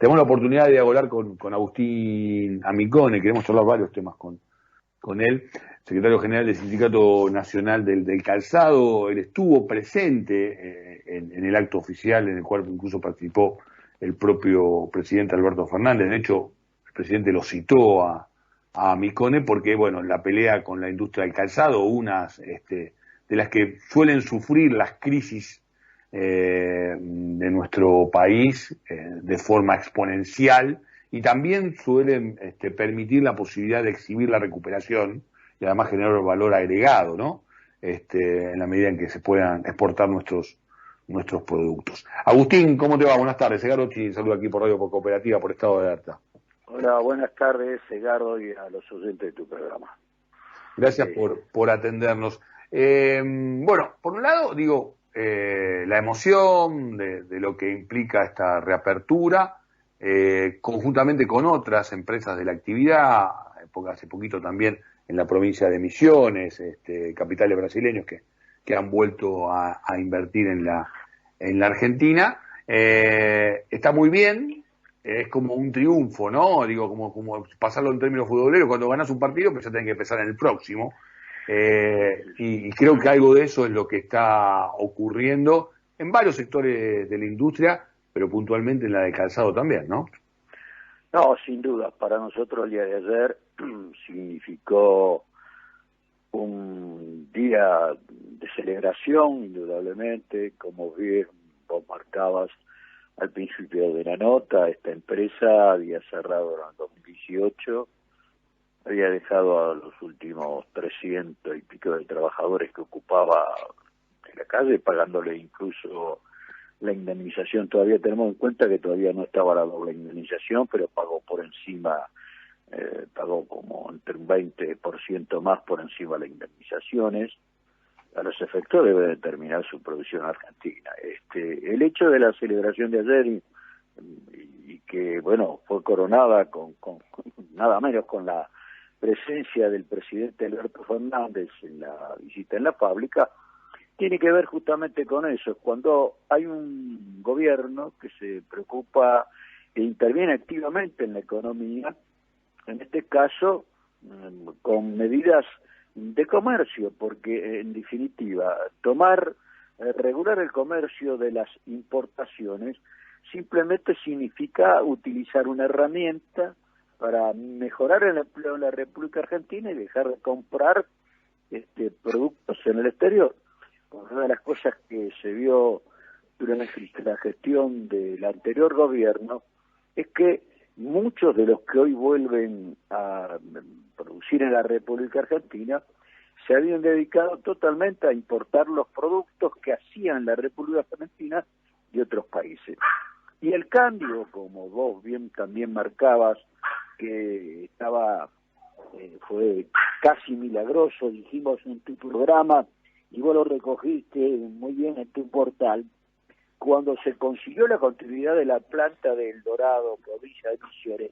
Tenemos la oportunidad de hablar con Agustín Amicone, queremos hablar varios temas con él, secretario general del Sindicato Nacional del Calzado. Él estuvo presente en el acto oficial, en el cual incluso participó el propio presidente Alberto Fernández. De hecho, el presidente lo citó a Amicone porque, bueno, la pelea con la industria del calzado, unas de las que suelen sufrir las crisis de nuestro país de forma exponencial, y también suelen permitir la posibilidad de exhibir la recuperación y además generar valor agregado, ¿no? En la medida en que se puedan exportar nuestros productos. Agustín, ¿cómo te va? Buenas tardes. Segarochi, saludo aquí por Radio por Cooperativa, por Estado de Alerta. Hola, buenas tardes, Edgardo, y a los oyentes de tu programa. Gracias por atendernos. Bueno, por un lado, digo, la emoción de lo que implica esta reapertura, conjuntamente con otras empresas de la actividad, hace poquito también en la provincia de Misiones, capitales brasileños que han vuelto a invertir en la Argentina. Está muy bien, es como un triunfo, ¿no? Digo, como pasarlo en términos futboleros, cuando ganas un partido, pues ya tenés que empezar en el próximo. Y creo que algo de eso es lo que está ocurriendo en varios sectores de la industria, pero puntualmente en la de calzado también, ¿no? No, sin duda, para nosotros el día de ayer significó un día de celebración, indudablemente, como bien vos marcabas al principio de la nota. Esta empresa había cerrado en el 2018, había dejado a los últimos 300 y pico de trabajadores que ocupaba en la calle, pagándole incluso la indemnización. Todavía tenemos en cuenta que todavía no estaba la doble indemnización, pero pagó por encima, pagó como entre un 20% más por encima de las indemnizaciones. A los efectos debe determinar su producción argentina. El hecho de la celebración de ayer y que, bueno, fue coronada con nada menos con la presencia del presidente Alberto Fernández en la visita en la fábrica, tiene que ver justamente con eso. Cuando hay un gobierno que se preocupa e interviene activamente en la economía, en este caso con medidas de comercio, porque en definitiva regular el comercio de las importaciones simplemente significa utilizar una herramienta para mejorar el empleo en la República Argentina y dejar de comprar productos en el exterior. Una de las cosas que se vio durante la gestión del anterior gobierno es que muchos de los que hoy vuelven a producir en la República Argentina se habían dedicado totalmente a importar los productos que hacían la República Argentina de otros países. Y el cambio, como vos bien también marcabas, que fue casi milagroso, dijimos en tu programa, y vos lo recogiste muy bien en tu portal, cuando se consiguió la continuidad de la planta de El Dorado, provincia de Misiones,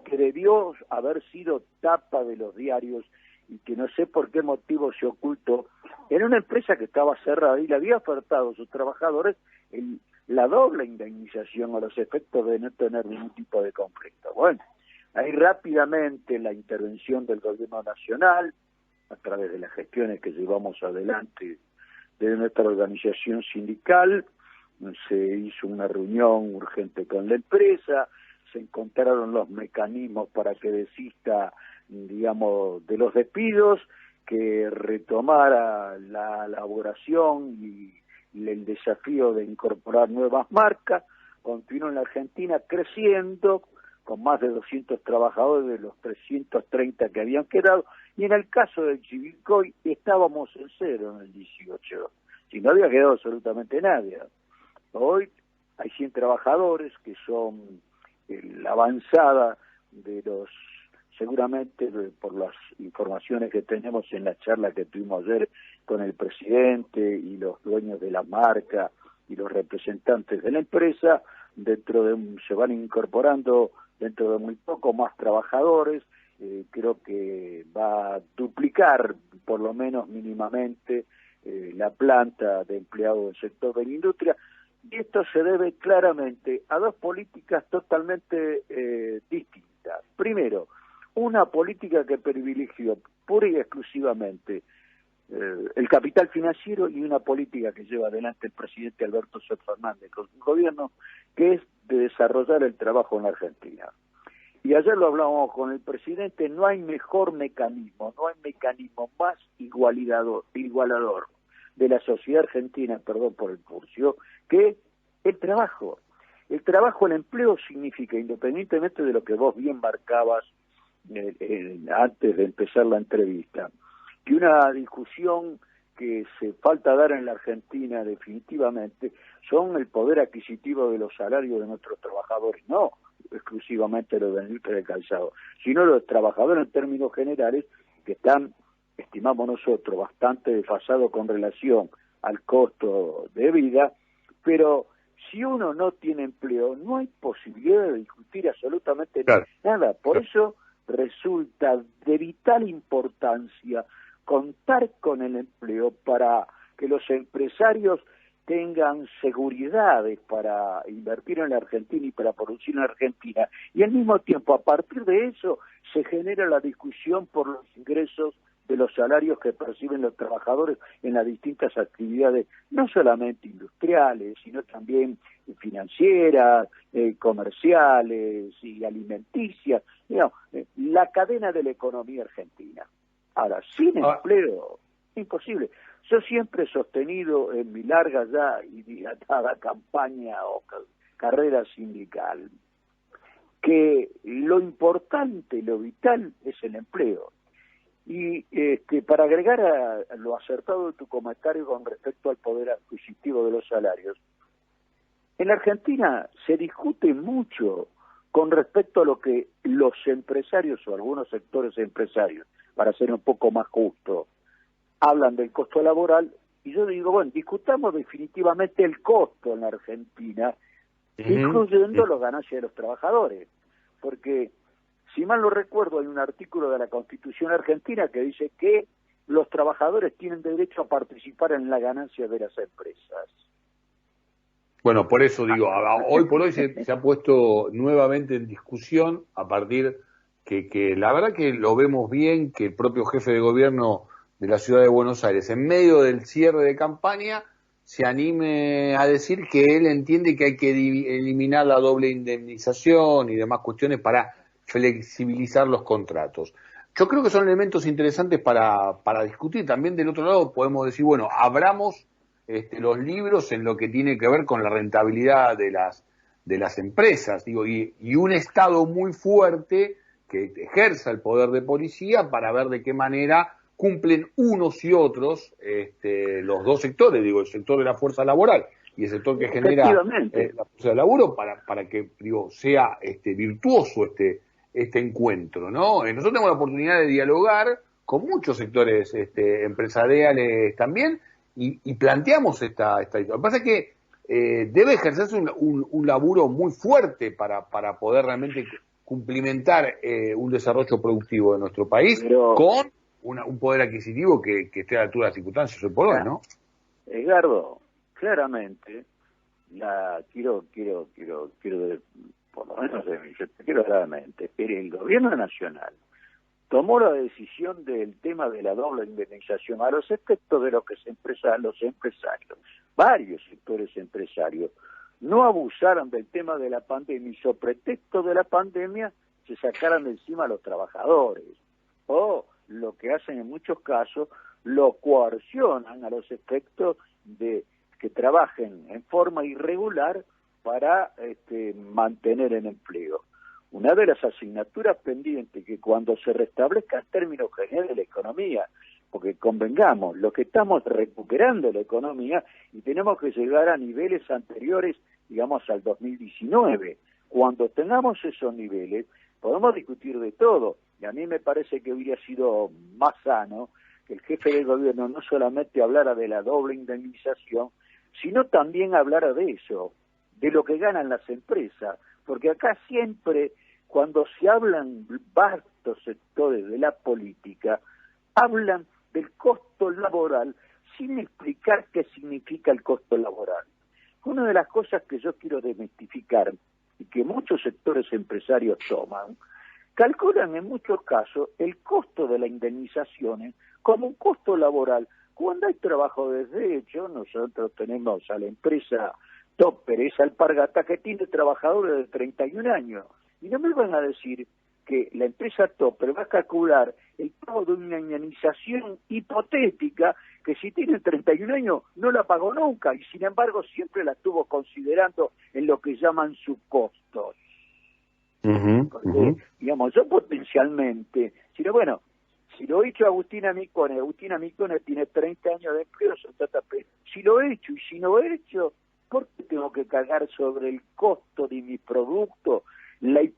que debió haber sido tapa de los diarios y que no sé por qué motivo se ocultó, era una empresa que estaba cerrada y le había ofertado a sus trabajadores la doble indemnización a los efectos de no tener ningún tipo de conflicto. Bueno, ahí rápidamente la intervención del gobierno nacional, a través de las gestiones que llevamos adelante de nuestra organización sindical, se hizo una reunión urgente con la empresa, se encontraron los mecanismos para que desista, digamos, de los despidos, que retomara la elaboración y el desafío de incorporar nuevas marcas. Continuó en la Argentina creciendo, con más de 200 trabajadores de los 330 que habían quedado, y en el caso del Chivilcoy estábamos en cero en el 18, si no había quedado absolutamente nadie. Hoy hay 100 trabajadores que son la avanzada de los, seguramente por las informaciones que tenemos en la charla que tuvimos ayer con el presidente y los dueños de la marca y los representantes de la empresa, se van incorporando dentro de muy poco más trabajadores. Creo que va a duplicar, por lo menos mínimamente, la planta de empleados del sector de la industria, Y esto se debe claramente a dos políticas totalmente distintas. Primero, una política que privilegió pura y exclusivamente el capital financiero, y una política que lleva adelante el presidente Alberto Fernández con su gobierno, que es de desarrollar el trabajo en la Argentina. Y ayer lo hablábamos con el presidente, no hay mejor mecanismo, no hay mecanismo más igualador de la sociedad argentina, perdón por el furcio, que el trabajo. El trabajo, el empleo significa, independientemente de lo que vos bien marcabas antes de empezar la entrevista, que una discusión que se falta dar en la Argentina definitivamente son el poder adquisitivo de los salarios de nuestros trabajadores, no exclusivamente los de la industria del calzado, sino los trabajadores en términos generales que están, estimamos nosotros, bastante desfasados con relación al costo de vida, pero si uno no tiene empleo no hay posibilidad de discutir absolutamente nada. Por eso resulta de vital importancia contar con el empleo para que los empresarios tengan seguridades para invertir en la Argentina y para producir en la Argentina, y al mismo tiempo, a partir de eso, se genera la discusión por los ingresos de los salarios que perciben los trabajadores en las distintas actividades, no solamente industriales, sino también financieras, comerciales y alimenticias, la cadena de la economía argentina. Ahora, sin empleo, imposible. Yo siempre he sostenido en mi larga ya y dilatada campaña o carrera sindical que lo importante, lo vital es el empleo. Y para agregar a lo acertado de tu comentario con respecto al poder adquisitivo de los salarios, en la Argentina se discute mucho con respecto a lo que los empresarios o algunos sectores empresarios, para ser un poco más justo, hablan del costo laboral, y yo digo, bueno, discutamos definitivamente el costo en la Argentina, incluyendo las ganancias de los trabajadores, porque si mal no recuerdo hay un artículo de la Constitución argentina que dice que los trabajadores tienen derecho a participar en la ganancia de las empresas. Bueno, por eso digo, hoy por hoy se ha puesto nuevamente en discusión a partir que la verdad que lo vemos bien, que el propio jefe de gobierno de la ciudad de Buenos Aires, en medio del cierre de campaña, se anime a decir que él entiende que hay que eliminar la doble indemnización y demás cuestiones para flexibilizar los contratos. Yo creo que son elementos interesantes para discutir. También del otro lado podemos decir, bueno, abramos los libros en lo que tiene que ver con la rentabilidad de las empresas, digo, y un Estado muy fuerte que ejerza el poder de policía para ver de qué manera cumplen unos y otros los dos sectores, digo, el sector de la fuerza laboral y el sector que genera la fuerza de laburo para que, digo, sea virtuoso este encuentro, ¿no? Nosotros tenemos la oportunidad de dialogar con muchos sectores empresariales también y planteamos esta situación. Lo que pasa es que debe ejercerse un laburo muy fuerte para poder realmente cumplimentar un desarrollo productivo de nuestro país con un poder adquisitivo que esté a la altura de las circunstancias hoy por hoy, ¿no? Edgardo, claramente, quiero por lo menos quiero claramente, el gobierno nacional tomó la decisión del tema de la doble indemnización a los efectos de lo que los empresarios, varios sectores empresarios, no abusaran del tema de la pandemia y sobre pretexto de la pandemia se sacaran de encima a los trabajadores. O lo que hacen en muchos casos, lo coercionan a los efectos de que trabajen en forma irregular para mantener el empleo. Una de las asignaturas pendientes que cuando se restablezca en términos generales la economía, porque convengamos, lo que estamos recuperando la economía y tenemos que llegar a niveles anteriores, digamos, al 2019. Cuando tengamos esos niveles, podemos discutir de todo. Y a mí me parece que hubiera sido más sano que el jefe del gobierno no solamente hablara de la doble indemnización, sino también hablara de eso, de lo que ganan las empresas. Porque acá siempre, cuando se hablan vastos sectores de la política, hablan del costo laboral sin explicar qué significa el costo laboral. Una de las cosas que yo quiero desmistificar y que muchos sectores empresarios toman, calculan en muchos casos el costo de las indemnizaciones como un costo laboral. Cuando hay trabajo desde hecho, nosotros tenemos a la empresa Topper, esa alpargata que tiene trabajadores de 31 años. Y no me van a decir que la empresa Topper va a calcular el pago de una indemnización hipotética que si tiene 31 años no la pagó nunca y sin embargo siempre la estuvo considerando en lo que llaman sus costos. Porque, digamos, yo potencialmente, si lo he hecho Agustina Micone tiene 30 años de empleo, si lo he hecho y si no he hecho, ¿por qué tengo que cargar sobre el costo de mi producto el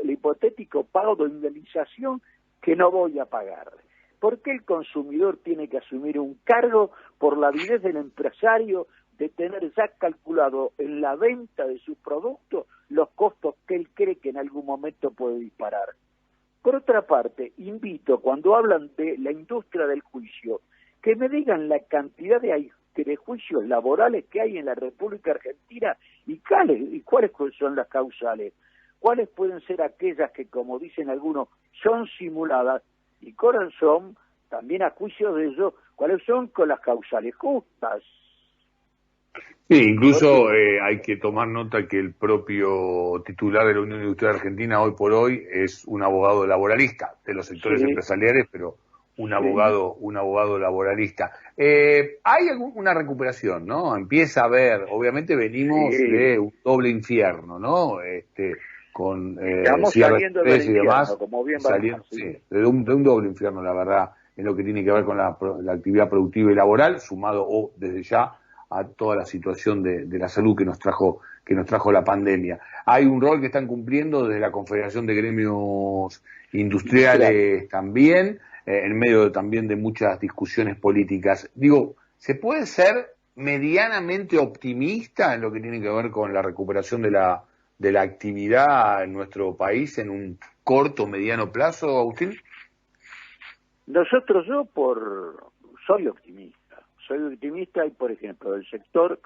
hipotético pago de indemnización que no voy a pagar? ¿Por qué el consumidor tiene que asumir un cargo por la avidez del empresario de tener ya calculado en la venta de su producto los costos que él cree que en algún momento puede disparar? Por otra parte, invito, cuando hablan de la industria del juicio, que me digan la cantidad de juicios laborales que hay en la República Argentina y cuáles son las causales, cuáles pueden ser aquellas que, como dicen algunos, son simuladas y cuáles son, también a juicio de ellos, cuáles son con las causales justas. Sí, incluso hay que tomar nota que el propio titular de la Unión Industrial Argentina hoy por hoy es un abogado laboralista de los sectores empresariales, pero un abogado laboralista. Hay una recuperación, ¿no? Empieza a haber, obviamente venimos de un doble infierno, ¿no? Con estamos saliendo del infierno, y demás, como bien de un doble infierno, la verdad, en lo que tiene que ver con la actividad productiva y laboral, sumado desde ya a toda la situación de la salud que nos trajo la pandemia. Hay un rol que están cumpliendo desde la Confederación de Gremios Industriales también, en medio también de muchas discusiones políticas. Digo, ¿se puede ser medianamente optimista en lo que tiene que ver con la recuperación de la actividad en nuestro país en un corto o mediano plazo, Agustín? Soy optimista y, por ejemplo, del sector,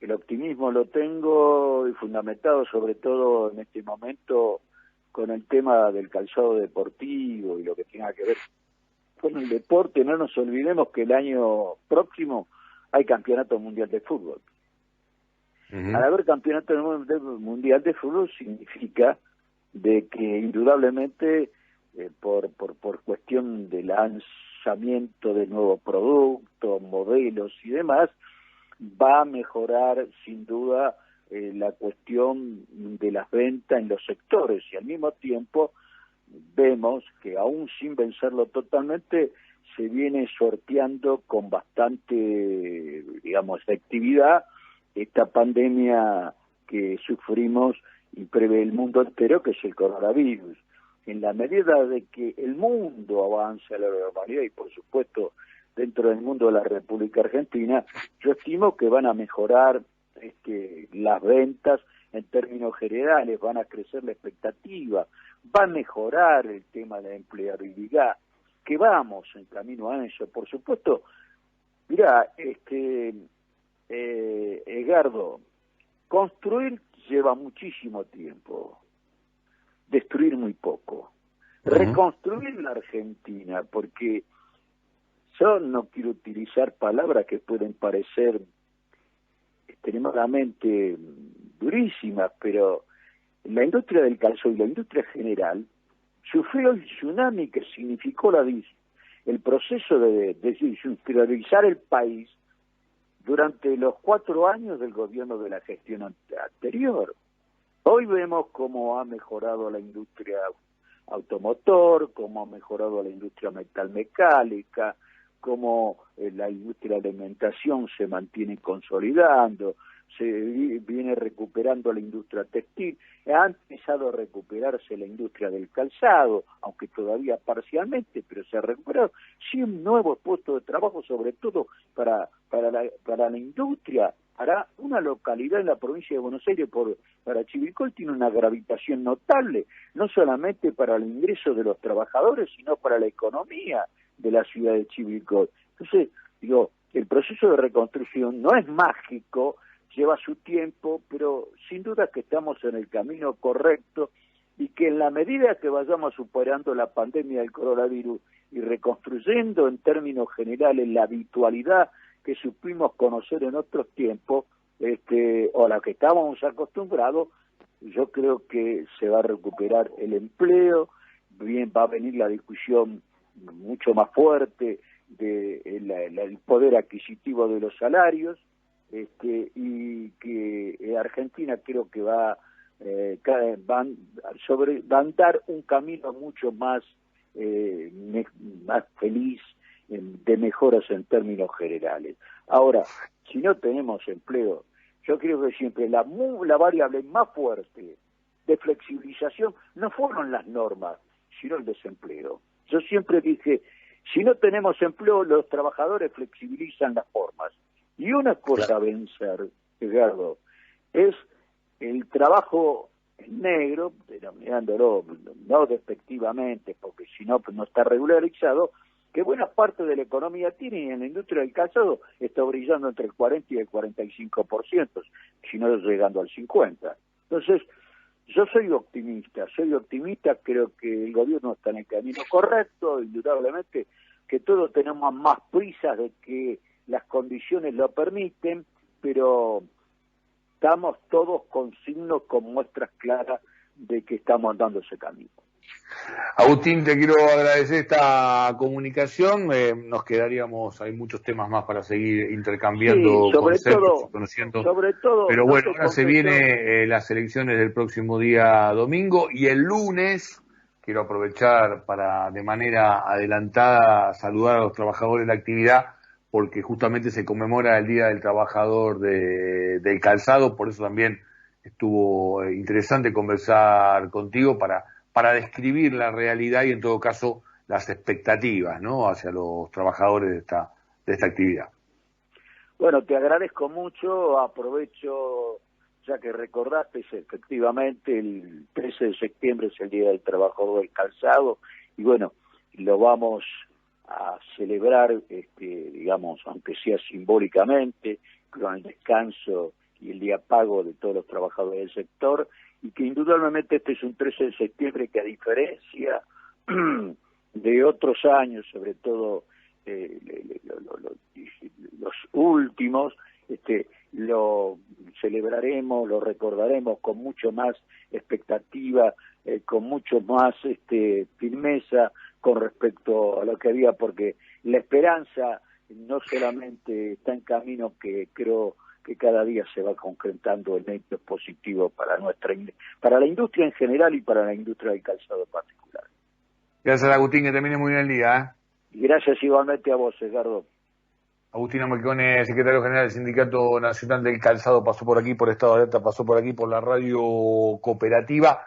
el optimismo lo tengo y fundamentado sobre todo en este momento con el tema del calzado deportivo y lo que tenga que ver con el deporte. No nos olvidemos que el año próximo hay Campeonato Mundial de Fútbol. Al haber Campeonato Mundial de Fútbol significa de que indudablemente por cuestión de lanzamiento de nuevos productos, modelos y demás, va a mejorar sin duda la cuestión de las ventas en los sectores y al mismo tiempo vemos que aún sin vencerlo totalmente se viene sorteando con bastante, digamos, efectividad esta pandemia que sufrimos y prevé el mundo entero, que es el coronavirus. En la medida de que el mundo avance a la normalidad y por supuesto dentro del mundo de la República Argentina, yo estimo que van a mejorar las ventas en términos generales, van a crecer la expectativa, va a mejorar el tema de la empleabilidad, que vamos en camino a eso. Por supuesto, mirá, Edgardo, construir lleva muchísimo tiempo, destruir muy poco. Reconstruir la Argentina, porque yo no quiero utilizar palabras que pueden parecer extremadamente durísimas, pero la industria del calzado y la industria general sufrió el tsunami que significó el proceso de desindustrializar el país durante los 4 años del gobierno de la gestión anterior. Hoy vemos cómo ha mejorado la industria automotor, cómo ha mejorado la industria metalmecánica, cómo la industria de alimentación se mantiene consolidando, se viene recuperando la industria textil, ha empezado a recuperarse la industria del calzado, aunque todavía parcialmente, pero se ha recuperado 100 nuevos puestos de trabajo, sobre todo para la industria. Para una localidad en la provincia de Buenos Aires, para Chivilcoy, tiene una gravitación notable, no solamente para el ingreso de los trabajadores, sino para la economía de la ciudad de Chivilcoy. Entonces, digo, el proceso de reconstrucción no es mágico, lleva su tiempo, pero sin duda que estamos en el camino correcto y que en la medida que vayamos superando la pandemia del coronavirus y reconstruyendo en términos generales la habitualidad que supimos conocer en otros tiempos, o a la que estábamos acostumbrados, yo creo que se va a recuperar el empleo, bien va a venir la discusión mucho más fuerte del poder adquisitivo de los salarios, y que Argentina creo que va van a andar un camino mucho más más feliz, de mejoras en términos generales. Ahora, si no tenemos empleo, yo creo que siempre la variable más fuerte de flexibilización no fueron las normas, sino el desempleo. Yo siempre dije, si no tenemos empleo, los trabajadores flexibilizan las formas. Y una cosa a vencer, Edgardo, es el trabajo en negro, denominándolo no despectivamente, porque si no, pues no está regularizado, que buena parte de la economía tiene, y en la industria del calzado está brillando entre el 40 y el 45%, si no llegando al 50%. Entonces, yo soy optimista, creo que el gobierno está en el camino correcto, indudablemente que todos tenemos más prisas de que las condiciones lo permiten, pero estamos todos con signos, con muestras claras de que estamos andando ese camino. Agustín, te quiero agradecer esta comunicación. Nos quedaríamos, hay muchos temas más para seguir intercambiando conceptos y conociendo. Sobre todo, pero bueno, ahora se vienen las elecciones del próximo día domingo y el lunes quiero aprovechar para de manera adelantada saludar a los trabajadores de la actividad porque justamente se conmemora el Día del Trabajador del Calzado, por eso también estuvo interesante conversar contigo para describir la realidad y en todo caso las expectativas, ¿no?, hacia los trabajadores de esta actividad. Bueno, te agradezco mucho, aprovecho, ya que recordaste, efectivamente el 13 de septiembre es el Día del Trabajador del Calzado, y bueno, lo vamos a celebrar, digamos, aunque sea simbólicamente, con el descanso y el día pago de todos los trabajadores del sector, y que indudablemente este es un 13 de septiembre que, a diferencia de otros años, sobre todo los últimos, lo celebraremos, lo recordaremos con mucho más expectativa, con mucho más firmeza con respecto a lo que había, porque la esperanza no solamente está en camino, que creo que cada día se va concretando en hechos positivos para la industria en general y para la industria del calzado en particular. Gracias, Agustín, que termine muy bien el día. Y gracias igualmente a vos, Edgardo. Agustín Amicone, secretario general del Sindicato Nacional del Calzado, pasó por aquí, por Estado de Alerta, pasó por aquí, por la radio cooperativa.